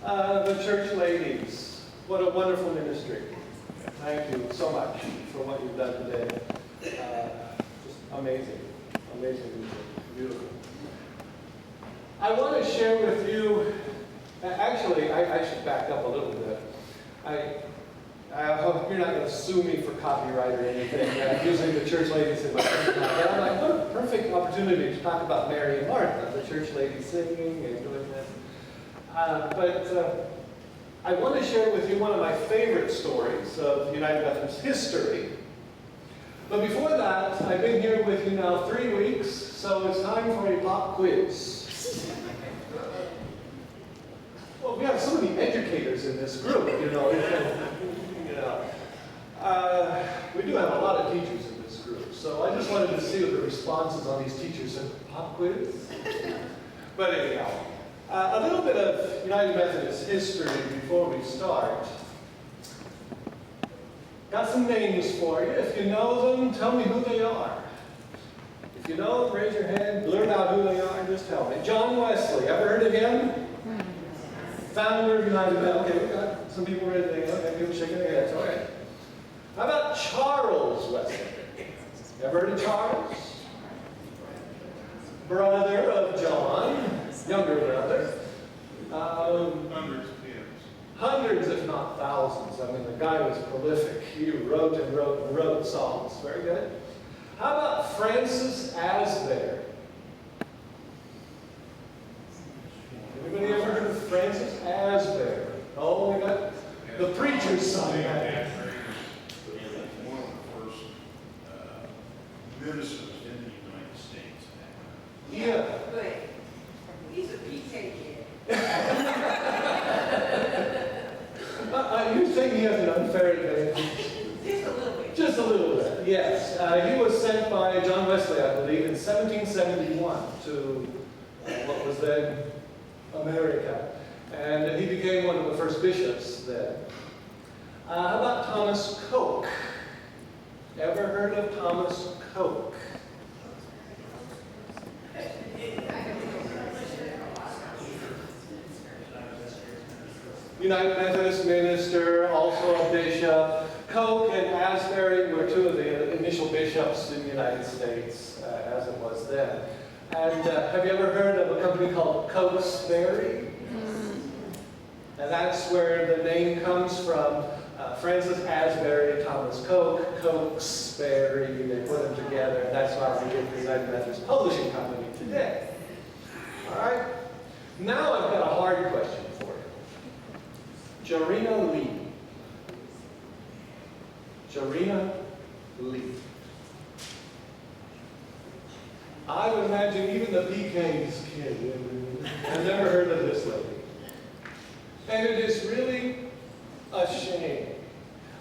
The church ladies, what a wonderful ministry. Thank you so much for what you've done today. Just amazing, amazing music, beautiful. I want to share with you, actually, I should back up a little bit. I hope you're not going to sue me for copyright or anything, using the church ladies in my sermon. But I'm like, what a perfect opportunity to talk about Mary and Martha, the church ladies singing and doing this. But I want to share with you one of my favorite stories of United Methodist history. But before that, I've been here with you now 3 weeks, so it's time for a pop quiz. Well, we have so many educators in this group, you know. We do have a lot of teachers in this group, so I just wanted to see what the responses on these teachers said. Pop quiz? But anyhow, a little bit of United Methodist history before we start. Got some names for you. If you know them, tell me who they are. If you know them, raise your hand, blurt out who they are, and just tell me. John Wesley, ever heard of him? Founder of United Methodist. Okay, we got some people ready to think. Okay, people shaking their heads. All right. How about Charles Wesley? Ever heard of Charles? Brother of John, younger brother. Hundreds of hymns. Hundreds, if not thousands. I mean, the guy was prolific. He wrote and wrote and wrote songs. Very good. How about Francis Asbury? Anybody ever heard of Francis Asbury? Oh, we got the preacher's son. One of the first ministers in the United States. Yeah. Good. He's a PK kid. You think he has an unfair advantage? Just a little bit. Just a little bit, yes. He was sent by John Wesley, I believe, in 1771 to what was then America. And he became one of the first bishops then. How about Thomas Coke? Ever heard of Thomas Coke? United Methodist minister, also a bishop. Coke and Asbury were two of the initial bishops in the United States, as it was then. And have you ever heard of a company called Cokesbury? And that's where the name comes from. Francis Asbury, Thomas Coke, Cokesbury, they put them together, and that's why we get the United Methodist Publishing Company today. All right? Now I've got a hard question for you. Jarena Lee. Jarena Lee. I would imagine even the PK's kid has never heard of this lady. And it is really a shame.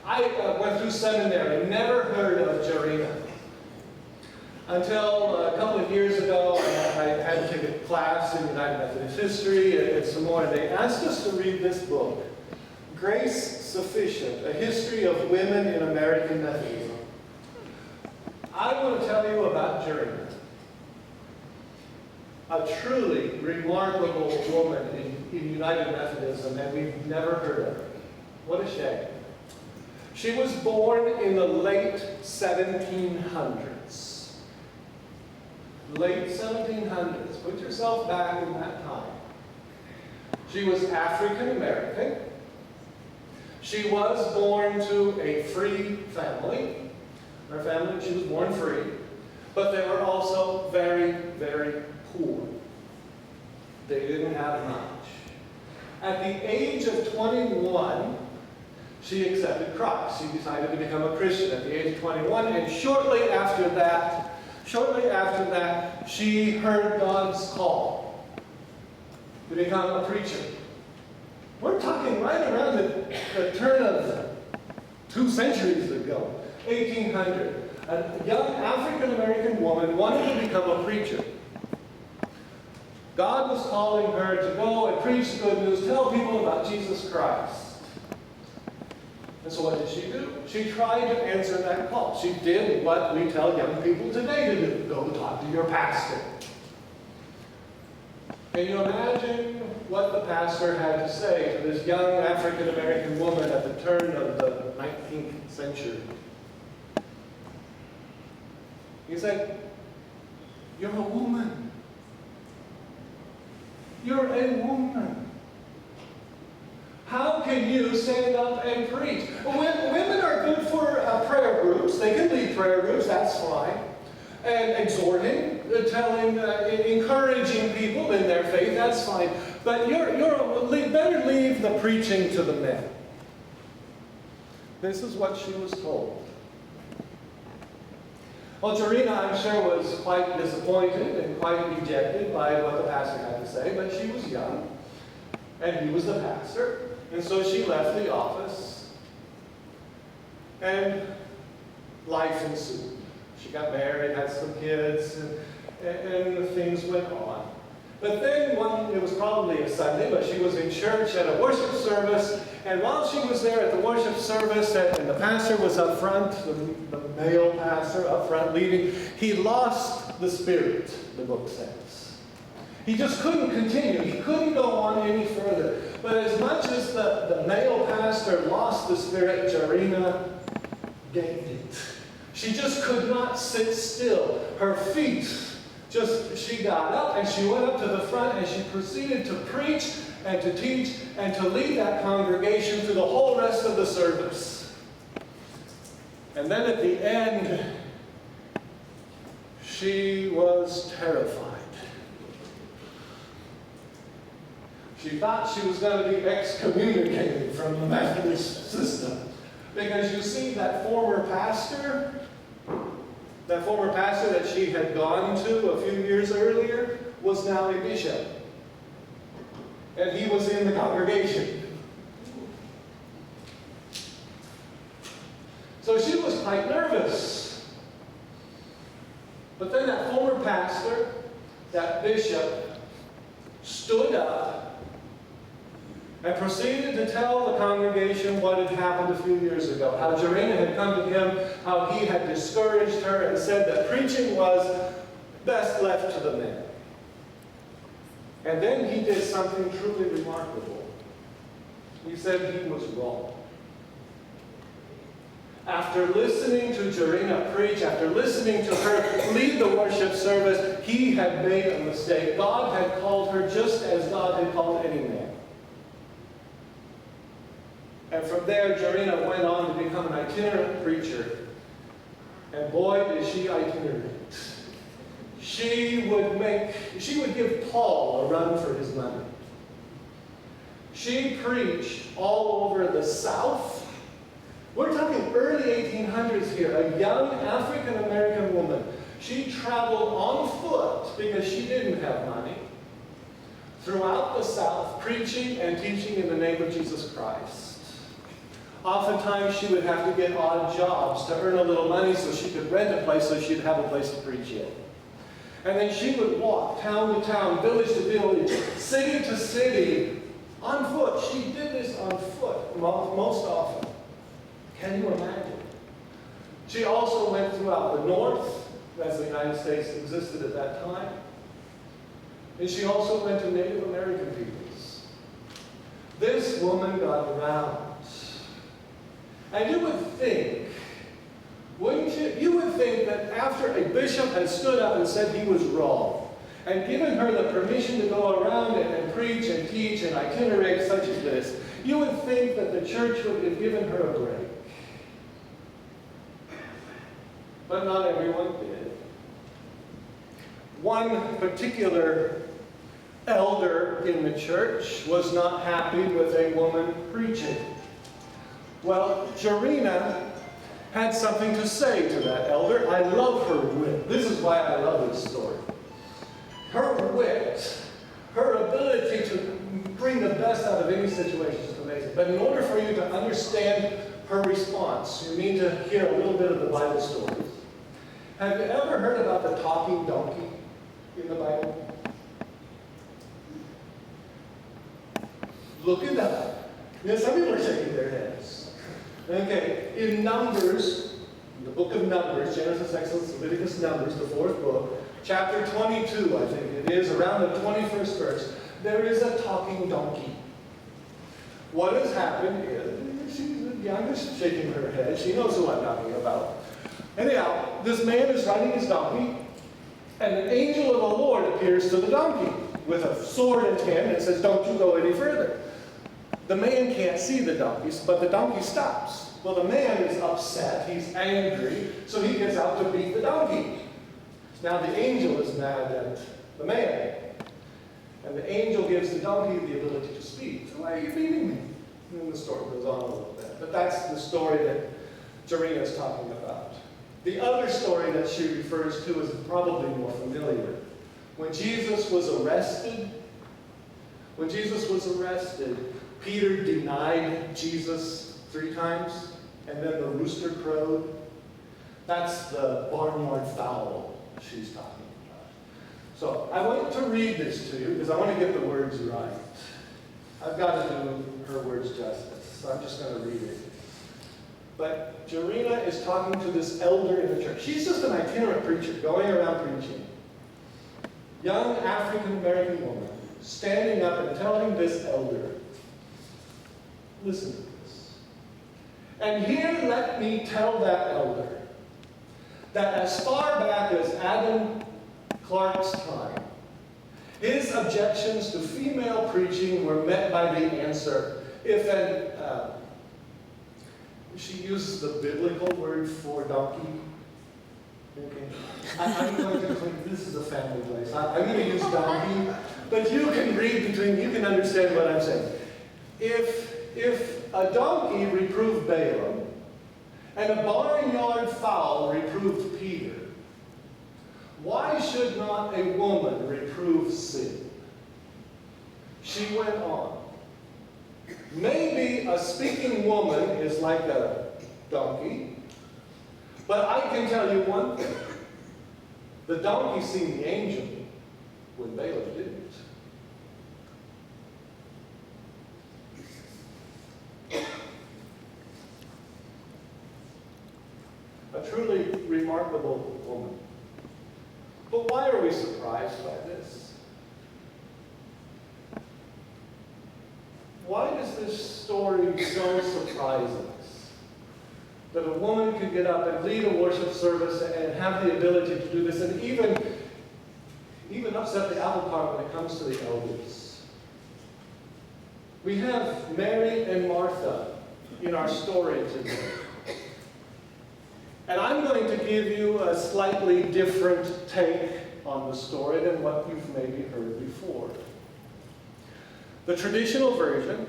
I went through seminary, never heard of Jarena. Until a couple of years ago, I had to take a class in United Methodist history and some more, and they asked us to read this book, Grace Sufficient, A History of Women in American Methodism. I want to tell you about Jarena. A truly remarkable woman in United Methodism, and we've never heard of her. What a shame. She was born in the late 1700s. Late 1700s. Put yourself back in that time. She was African American. She was born to a free family. Her family, she was born free. But they were also very, very poor. They didn't have much. At the age of 21, she accepted Christ. She decided to become a Christian at the age of 21, and shortly after that, she heard God's call to become a preacher. We're talking right around the turn of 2 centuries ago, 1800. A young African-American woman wanted to become a preacher. God was calling her to go and preach the good news, tell people about Jesus Christ. And so what did she do? She tried to answer that call. She did what we tell young people today to do. Go talk to your pastor. Can you imagine what the pastor had to say to this young African-American woman at the turn of the 19th century. He said, "You're a woman. You're a woman. How can you stand up and preach?" Women are good for prayer groups. They can lead prayer groups, that's fine. And exhorting, telling, encouraging people in their faith, that's fine. But better leave the preaching to the men. This is what she was told. Well, Jarena, I'm sure, was quite disappointed and quite dejected by what the pastor had to say, but she was young, and he was the pastor. And so she left the office, and life ensued. She got married, had some kids, and things went on. But then it was probably a Sunday, but she was in church at a worship service, and while she was there at the worship service, and the pastor was up front, the male pastor up front leading, he lost the spirit, the book says. He just couldn't continue. He couldn't go on any further. But as much as the male pastor lost the spirit, Jarena gained it. She just could not sit still. Her feet she got up and she went up to the front and she proceeded to preach and to teach and to lead that congregation through the whole rest of the service. And then at the end, she was terrified. She thought she was going to be excommunicated from the Methodist system. Because you see, that former pastor that she had gone to a few years earlier was now a bishop. And he was in the congregation. So she was quite nervous. But then that former pastor, that bishop, stood up and proceeded to tell the congregation what had happened a few years ago. How Jarena had come to him, how he had discouraged her and said that preaching was best left to the men. And then he did something truly remarkable. He said he was wrong. After listening to Jarena preach, after listening to her lead the worship service, he had made a mistake. God had called her just as God had called any man. And from there, Jarena went on to become an itinerant preacher. And boy, did she itinerate. She would give Paul a run for his money. She preached all over the South. We're talking early 1800s here. A young African-American woman. She traveled on foot because she didn't have money throughout the South, preaching and teaching in the name of Jesus Christ. Oftentimes she would have to get odd jobs to earn a little money so she could rent a place so she'd have a place to preach in. And then she would walk town to town, village to village, city to city, on foot. She did this on foot most often. Can you imagine? She also went throughout the North, as the United States existed at that time. And she also went to Native American peoples. This woman got around. And you would think, wouldn't you? You would think that after a bishop had stood up and said he was wrong, and given her the permission to go around and preach and teach and itinerate such as this, you would think that the church would have given her a break. But not everyone did. One particular elder in the church was not happy with a woman preaching. Well, Jarena had something to say to that elder. I love her wit. This is why I love this story. Her wit, her ability to bring the best out of any situation is amazing. But in order for you to understand her response, you need to hear a little bit of the Bible stories. Have you ever heard about the talking donkey in the Bible? Look it up. Some people are shaking their heads. Okay, in Numbers, in the book of Numbers, Genesis, Exodus, Leviticus, Numbers, the fourth book, chapter 22, I think it is, around the 21st verse, there is a talking donkey. What has happened is, she's shaking her head. She knows who I'm talking about. Anyhow, this man is riding his donkey, and an angel of the Lord appears to the donkey with a sword in his hand and says, "Don't you go any further." The man can't see the donkeys, but the donkey stops. Well, the man is upset. He's angry, so he gets out to beat the donkey. Now the angel is mad at the man. And the angel gives the donkey the ability to speak. "So why are you beating me?" And the story goes on a little bit. But that's the story that Jarena is talking about. The other story that she refers to is probably more familiar. When Jesus was arrested, Peter denied Jesus 3 times, and then the rooster crowed. That's the barnyard fowl she's talking about. So I want to read this to you because I want to get the words right. I've got to do her words justice, so I'm just going to read it. But Jarena is talking to this elder in the church. She's just an itinerant preacher going around preaching. Young African-American woman standing up and telling this elder, listen to this. "And here let me tell that elder that as far back as Adam Clark's time, his objections to female preaching were met by the answer, if an, she uses the biblical word for donkey. Okay. I'm going to claim this is a family place. I'm going to use donkey, but you can read between, you can understand what I'm saying. If a donkey reproved Balaam, and a barnyard fowl reproved Peter, why should not a woman reprove sin?" She went on. "Maybe a speaking woman is like a donkey, but I can tell you one thing. The donkey seen the angel when Balaam didn't." A truly remarkable woman. But why are we surprised by this? Why does this story so surprise us? That a woman could get up and lead a worship service and have the ability to do this, and even upset the apple cart when it comes to the elders. We have Mary and Martha in our story today. And I'm going to give you a slightly different take on the story than what you've maybe heard before. The traditional version,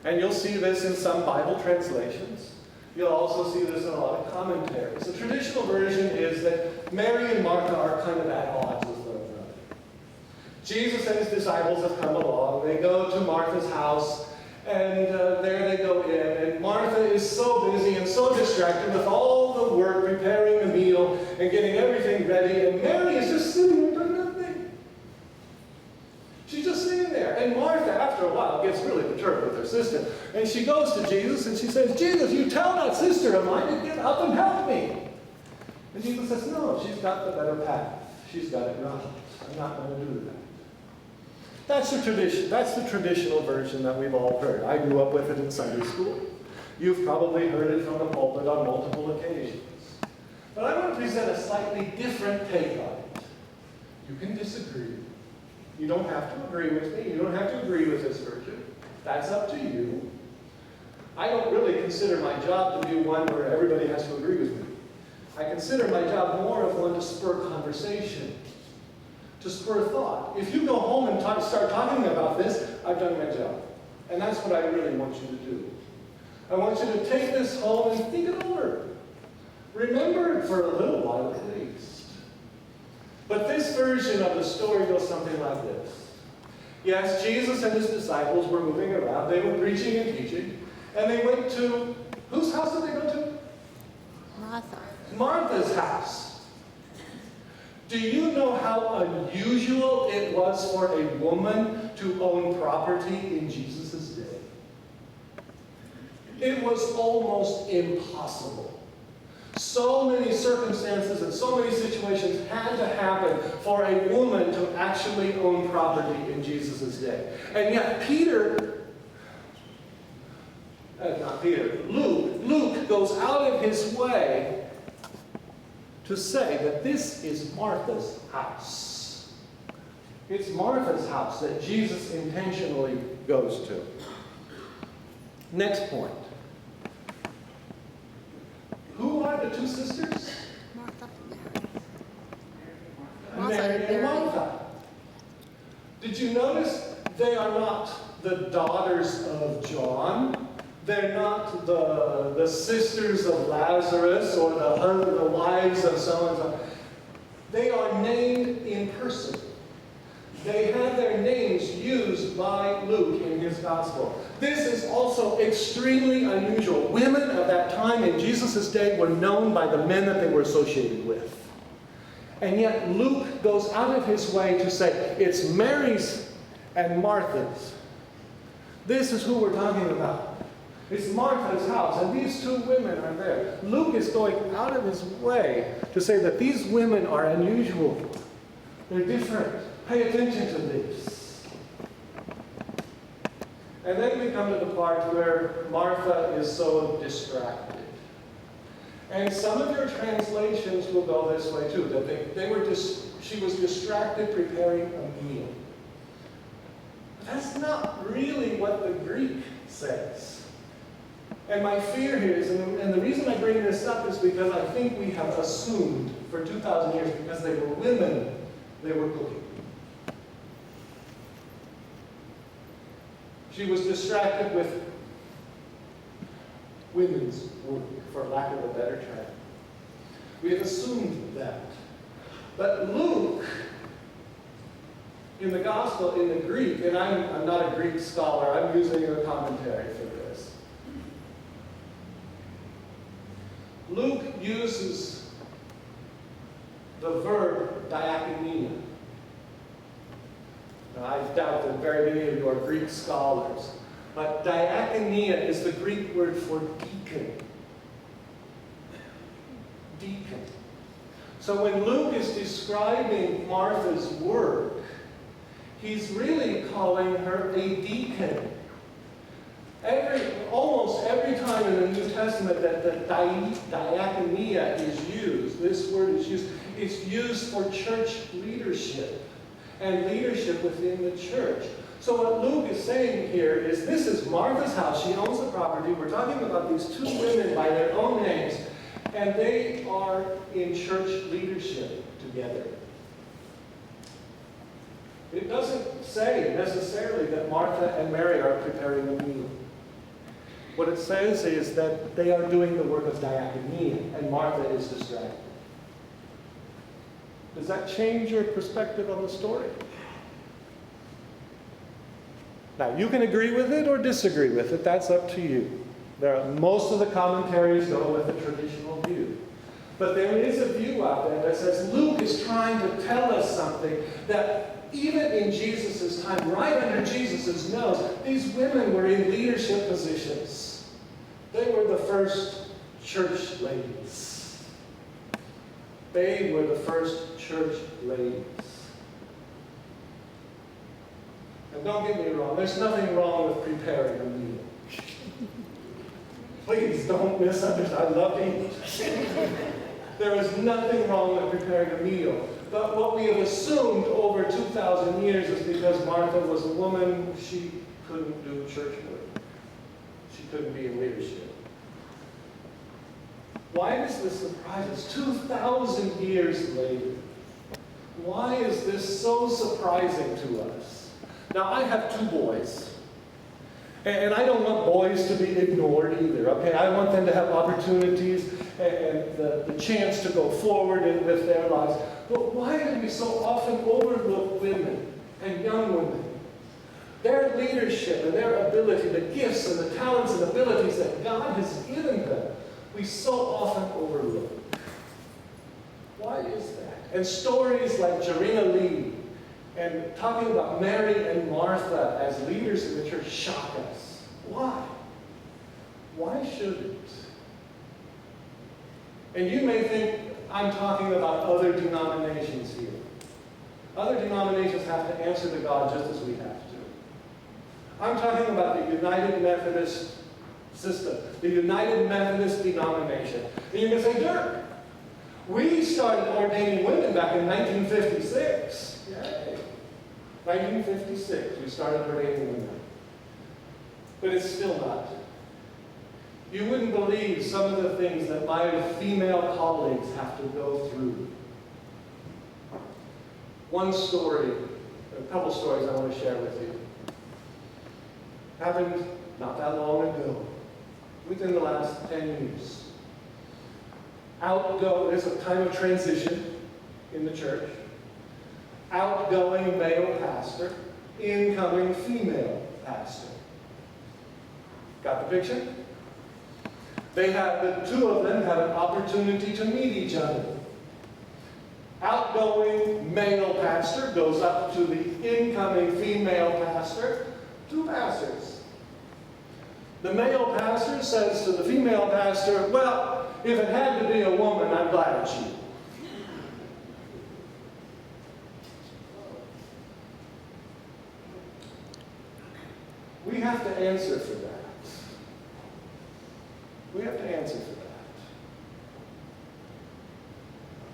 and you'll see this in some Bible translations, you'll also see this in a lot of commentaries. The traditional version is that Mary and Martha are kind of at odds with one another. Jesus and his disciples have come along. They go to Martha's house, and there they go in. And Martha is so busy and so distracted with all the work, preparing the meal and getting everything ready. And Mary is just sitting there doing nothing. She's just sitting there. And Martha, after a while, gets really perturbed with her sister. And she goes to Jesus and she says, "Jesus, you tell that sister of mine to get up and help me." And Jesus says, "No, she's got the better path. She's got it right. I'm not going to do that." That's the tradition. That's the traditional version that we've all heard. I grew up with it in Sunday school. You've probably heard it from the pulpit on multiple occasions. But I want to present a slightly different take on it. You can disagree. You don't have to agree with me. You don't have to agree with this version. That's up to you. I don't really consider my job to be one where everybody has to agree with me. I consider my job more of one to spur conversation, to spur thought. If you go home and start talking about this, I've done my job. And that's what I really want you to do. I want you to take this home and think it over. Remember it for a little while at least. But this version of the story goes something like this. Yes, Jesus and his disciples were moving around. They were preaching and teaching. And they went to, whose house did they go to? Martha's house. Do you know how unusual it was for a woman to own property in Jesus' day? It was almost impossible. So many circumstances and so many situations had to happen for a woman to actually own property in Jesus' day. And yet Luke goes out of his way to say that this is Martha's house. It's Martha's house that Jesus intentionally goes to. Next point. Who are the two sisters? Mary and Martha. Did you notice they are not the daughters of John? They're not the sisters of Lazarus or the wives of so-and-so. They are named in person. They have their names used by Luke in his gospel. This is also extremely unusual. Women of that time in Jesus' day were known by the men that they were associated with. And yet Luke goes out of his way to say it's Mary's and Martha's. This is who we're talking about. It's Martha's house, and these two women are there. Luke is going out of his way to say that these women are unusual. They're different. Pay attention to this. And then we come to the part where Martha is so distracted. And some of your translations will go this way too, that she was distracted preparing a meal. But that's not really what the Greek says. And my fear here is, and the reason I bring this up is because I think we have assumed for 2,000 years, because they were women, they were cooking. She was distracted with women's work, for lack of a better term. We have assumed that. But Luke, in the Gospel, in the Greek, and I'm not a Greek scholar, I'm using a commentary for this. Luke uses the verb diakonia. Now, I doubt that very many of you are Greek scholars, but diakonia is the Greek word for deacon. Deacon. So when Luke is describing Martha's work, he's really calling her a deacon. Almost every time in the New Testament that the diakonia is used, this word is used, it's used for church leadership and leadership within the church. So what Luke is saying here is this is Martha's house. She owns the property. We're talking about these two women by their own names, and they are in church leadership together. It doesn't say necessarily that Martha and Mary are preparing a meal. What it says is that they are doing the work of diakonia, and Martha is distracted. Does that change your perspective on the story? Now, you can agree with it or disagree with it. That's up to you. Most of the commentaries go with the traditional view. But there is a view out there that says Luke is trying to tell us something that even in Jesus' time, right under Jesus' nose, these women were in leadership positions. They were the first church ladies. They were the first church ladies. And don't get me wrong, there's nothing wrong with preparing a meal. Please don't misunderstand. I love to eat. There is nothing wrong with preparing a meal. But what we have assumed over 2,000 years is because Martha was a woman, she couldn't do church work. She couldn't be in leadership. Why does this surprise us? 2,000 years later. Why is this so surprising to us? Now, I have two boys. And I don't want boys to be ignored either, okay? I want them to have opportunities and the chance to go forward with their lives. But why do we so often overlook women and young women? Their leadership and their ability, the gifts and the talents and abilities that God has given them, we so often overlook. Why is that? And stories like Jarena Lee and talking about Mary and Martha as leaders in the church shock us. Why? Why should it? And you may think I'm talking about other denominations here. Other denominations have to answer to God just as we have to. I'm talking about the United Methodist system, the United Methodist denomination. And you can say, Dirk, we started ordaining women back in 1956. Yay. 1956, we started ordaining women. But it's still not. You wouldn't believe some of the things that my female colleagues have to go through. One story, a couple stories I want to share with you. Happened not that long ago, within the last 10 years. There's a time of transition in the church. Outgoing male pastor, incoming female pastor. Got the picture? The two of them had an opportunity to meet each other. Outgoing male pastor goes up to the incoming female pastor, two pastors. The male pastor says to the female pastor, well, if it had to be a woman, I'm glad it's you. We have to answer for that. We have to answer for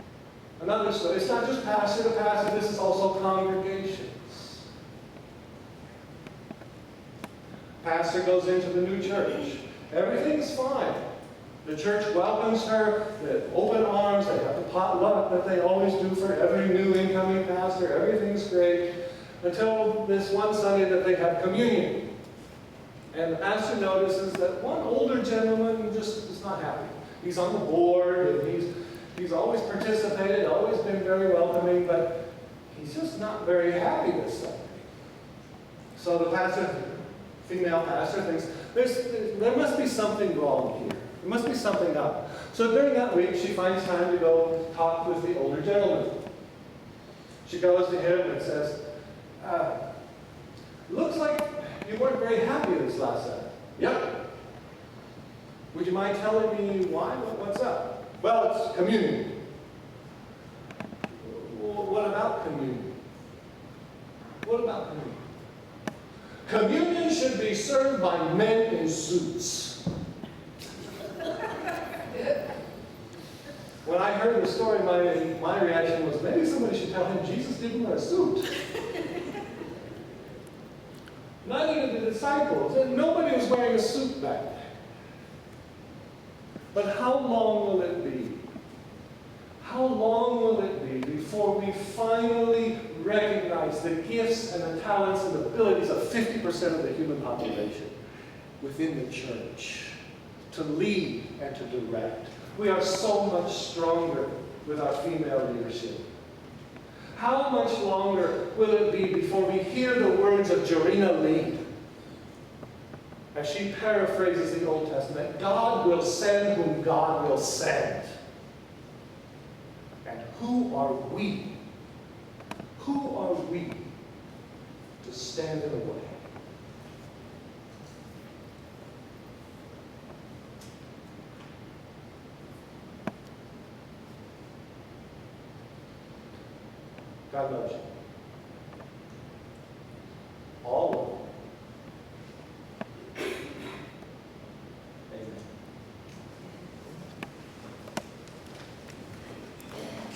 that. Another story, it's not just pastor to pastor, this is also congregations. Pastor goes into the new church. Everything's fine. The church welcomes her with open arms. They have the potluck that they always do for every new incoming pastor. Everything's great. Until this one Sunday that they have communion. And the pastor notices that one older gentleman just is not happy. He's on the board, and he's always participated, always been very welcoming, but he's just not very happy this Sunday. So the pastor, female pastor, thinks, there must be something wrong here. There must be something up. So during that week, she finds time to go talk with the older gentleman. She goes to him and says, looks like you weren't very happy this last Sunday. Yep. Would you mind telling me why? What's up? Well, it's communion. Well, what about communion? What about communion? Communion should be served by men in suits. When I heard the story, my reaction was, maybe somebody should tell him Jesus didn't wear a suit. Neither did the disciples. And nobody was wearing a suit back then. But how long will it be? How long will it be before we finally recognize the gifts and the talents and abilities of 50% of the human population within the church to lead and to direct? We are so much stronger with our female leadership. How much longer will it be before we hear the words of Jorina Lee as she paraphrases the Old Testament? God will send whom God will send. And who are we? Who are we to stand in the way? God loves you.